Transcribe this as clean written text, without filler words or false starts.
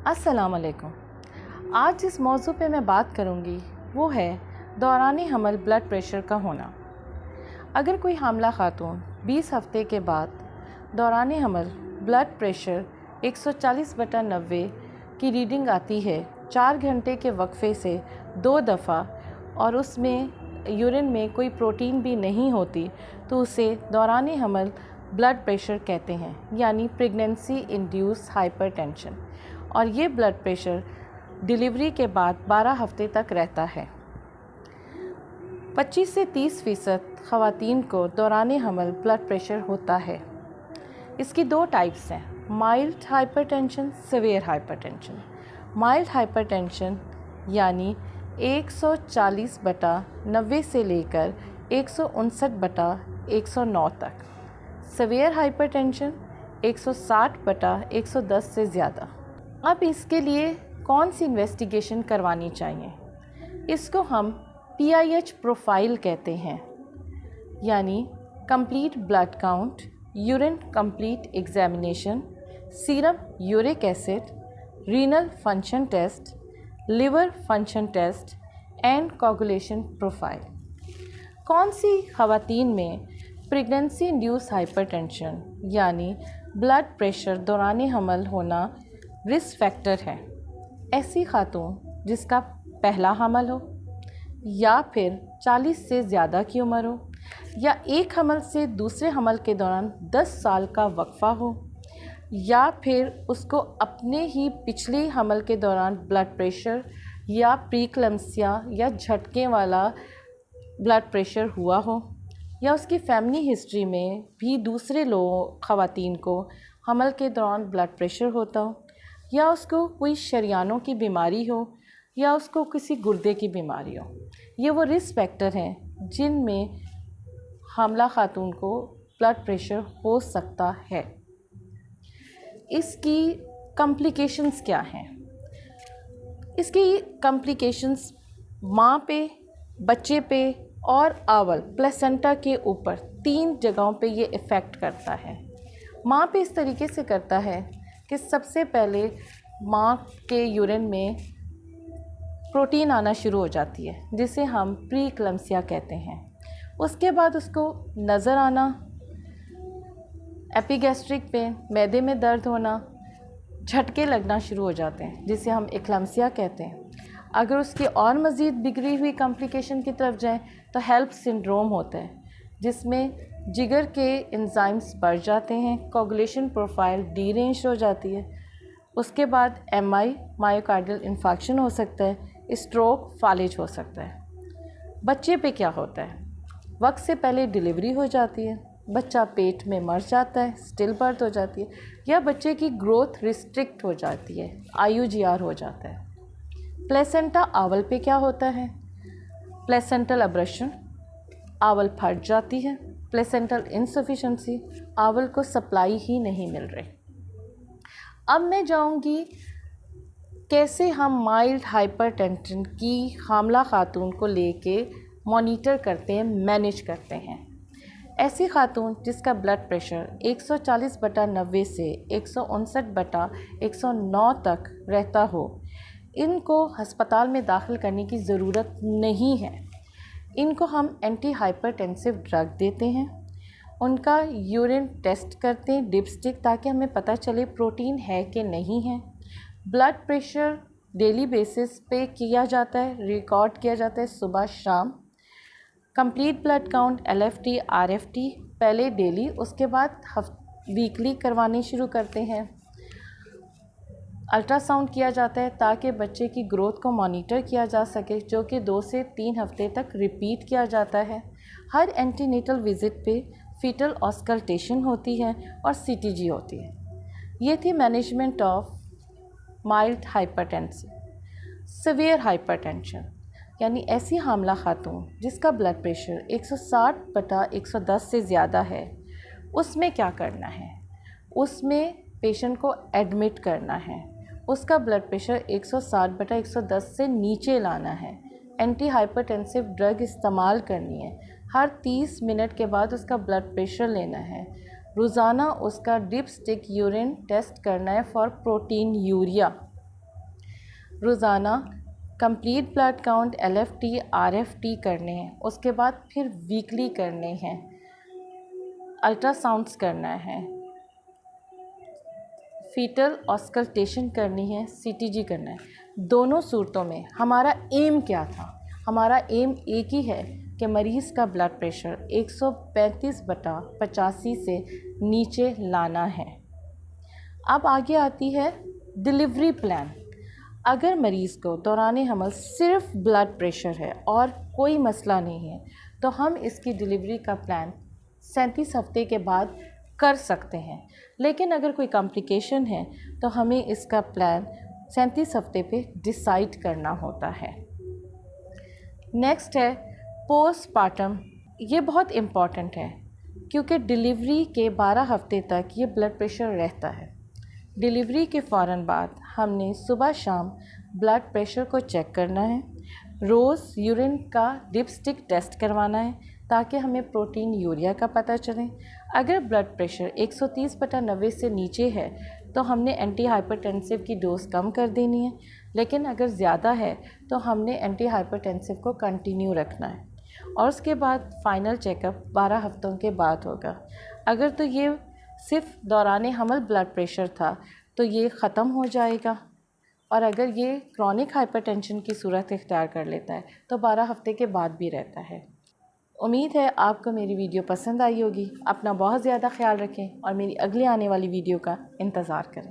अस्सलाम वालेकुम। आज जिस मौजू पे मैं बात करूँगी वो है दौरान हमल ब्लड प्रेशर का होना। अगर कोई हामला खातून 20 हफ्ते के बाद दौरान हमल ब्लड प्रेशर 140/90 की रीडिंग आती है 4 घंटे के वक्फे से 2 दफ़ा और उसमें यूरिन में कोई प्रोटीन भी नहीं होती तो उसे दौरान हमल ब्लड प्रेशर कहते हैं, यानी प्रेगनेंसी इंड्यूस हाइपरटेंशन। और ये ब्लड प्रेशर डिलीवरी के बाद 12 हफ्ते तक रहता है। 25 से 30% ख़वातीन को दौरान हमल ब्लड प्रेशर होता है। इसकी 2 टाइप्स हैं, mild hypertension, severe hypertension. Mild hypertension यानी 140/90 से लेकर 159/109 तक। सीवियर हाइपरटेंशन 160/110 से ज़्यादा। अब इसके लिए कौन सी इन्वेस्टिगेशन करवानी चाहिए? इसको हम PIH प्रोफाइल कहते हैं, यानी complete blood count, urine complete examination, serum uric acid, renal function test, liver function test and coagulation profile. कौन सी ख़वातीन में प्रेगनेंसी इंड्यूस हाइपरटेंशन यानी ब्लड प्रेशर दौरान हमल होना रिस्क फैक्टर है? ऐसी खातून जिसका पहला हमल हो, या फिर 40 से ज़्यादा की उम्र हो, या एक हमल से दूसरे हमल के दौरान 10 साल का वक्फ़ा हो, या फिर उसको अपने ही पिछले हमल के दौरान ब्लड प्रेशर या प्रीक्लम्सिया या झटके वाला ब्लड प्रेशर हुआ हो, या उसकी फैमिली हिस्ट्री में भी दूसरे लोगों ख़वातीन को हमल के दौरान ब्लड प्रेशर होता हो, या उसको कोई शरियानों की बीमारी हो, या उसको किसी गुर्दे की बीमारी हो। ये वो रिस्क फैक्टर हैं जिनमें हामला खातून को ब्लड प्रेशर हो सकता है। इसकी कॉम्प्लिकेशंस क्या हैं? इसकी कॉम्प्लिकेशंस माँ पे, बच्चे पे और आंवल प्लेसेंटा के ऊपर 3 जगहों पे ये इफ़ेक्ट करता है। माँ पे इस तरीके से करता है कि सबसे पहले माँ के यूरिन में प्रोटीन आना शुरू हो जाती है, जिसे हम प्रीक्लम्सिया कहते हैं। उसके बाद उसको नज़र आना, एपिगैस्ट्रिक पेन, मैदे में दर्द होना, झटके लगना शुरू हो जाते हैं, जिसे हम एक्लम्सिया कहते हैं। अगर उसकी और मज़ीद बिगड़ी हुई कॉम्प्लिकेशन की तरफ जाएं तो हेल्प सिंड्रोम होता है, जिसमें जिगर के एंजाइम्स बढ़ जाते हैं, कोगुलेशन प्रोफाइल डीरेंज हो जाती है। उसके बाद MI मायोकार्डियल इन्फार्क्शन हो सकता है, स्ट्रोक, फालिज हो सकता है। बच्चे पे क्या होता है? वक्त से पहले डिलीवरी हो जाती है, बच्चा पेट में मर जाता है, स्टिल बर्थ हो जाती है, या बच्चे की ग्रोथ रिस्ट्रिक्ट हो जाती है, IUGR हो जाता है। प्लेसेंटा आंवल पे क्या होता है? प्लेसेंटल अब्रेशन, आंवल फट जाती है। प्लेसेंटल इनसफिशेंसी, आंवल को सप्लाई ही नहीं मिल रही। अब मैं जाऊंगी कैसे हम माइल्ड हाइपरटेंशन की हामला खातून को लेके मॉनिटर करते हैं, मैनेज करते हैं। ऐसी खातून जिसका ब्लड प्रेशर 140/90 से 159/109 तक रहता हो, इनको हस्पताल में दाखिल करने की ज़रूरत नहीं है। इनको हम एंटी हाइपरटेंसिव ड्रग देते हैं, उनका यूरिन टेस्ट करते हैं डिपस्टिक, ताकि हमें पता चले प्रोटीन है कि नहीं है। ब्लड प्रेशर डेली बेसिस पे किया जाता है, रिकॉर्ड किया जाता है सुबह शाम। Complete blood count LFT RFT पहले डेली, उसके बाद वीकली करवाने शुरू करते हैं। अल्ट्रासाउंड किया जाता है ताकि बच्चे की ग्रोथ को मॉनिटर किया जा सके, जो कि 2 से 3 हफ्ते तक रिपीट किया जाता है। हर एंटीनेटल विज़िट पे फीटल ऑस्कल्टेशन होती है और CTG होती है। ये थी management of mild hypertension. Severe hypertension यानी ऐसी हामला खातून जिसका ब्लड प्रेशर 160/110 से ज़्यादा है, उसमें क्या करना है? उसमें पेशेंट को एडमिट करना है, उसका ब्लड प्रेशर 160/110 से नीचे लाना है, एंटी हाइपरटेंसिव ड्रग इस्तेमाल करनी है, हर 30 मिनट के बाद उसका ब्लड प्रेशर लेना है, रोज़ाना उसका डिपस्टिक यूरिन टेस्ट करना है फॉर प्रोटीन यूरिया। रोज़ाना complete blood count LFT RFT करने हैं, उसके बाद फिर वीकली करने हैं, अल्ट्रासाउंड्स करना है, फीटल ऑस्कल्टेशन करनी है, CTG करना है। दोनों सूरतों में हमारा एम क्या था? हमारा एम एक ही है कि मरीज़ का ब्लड प्रेशर 135/85 से नीचे लाना है। अब आगे आती है डिलीवरी प्लान। अगर मरीज़ को दौरान हमल सिर्फ ब्लड प्रेशर है और कोई मसला नहीं है तो हम इसकी डिलीवरी का प्लान 37 हफ्ते के बाद कर सकते हैं। लेकिन अगर कोई कॉम्प्लिकेशन है तो हमें इसका प्लान 37 हफ्ते पे डिसाइड करना होता है। नेक्स्ट है पोस्टपार्टम। ये बहुत इम्पॉर्टेंट है क्योंकि डिलीवरी के 12 हफ्ते तक ये ब्लड प्रेशर रहता है। डिलीवरी के फ़ौरन बाद हमने सुबह शाम ब्लड प्रेशर को चेक करना है। रोज़ यूरिन का डिपस्टिक टेस्ट करवाना है ताकि हमें प्रोटीन यूरिया का पता चले। अगर ब्लड प्रेशर 130/90 से नीचे है तो हमने एंटी हाइपरटेंसिव की डोज़ कम कर देनी है, लेकिन अगर ज़्यादा है तो हमने एंटी हाइपरटेंसिव को कंटिन्यू रखना है और उसके बाद फ़ाइनल चेकअप 12 हफ्तों के बाद होगा। अगर तो ये सिर्फ दौरान हमल ब्लड प्रेशर था तो ये ख़त्म हो जाएगा, और अगर ये क्रॉनिक हाइपरटेंशन की सूरत इख्तियार कर लेता है तो 12 हफ्ते के बाद भी रहता है। उम्मीद है आपको मेरी वीडियो पसंद आई होगी। अपना बहुत ज़्यादा ख्याल रखें और मेरी अगली आने वाली वीडियो का इंतज़ार करें।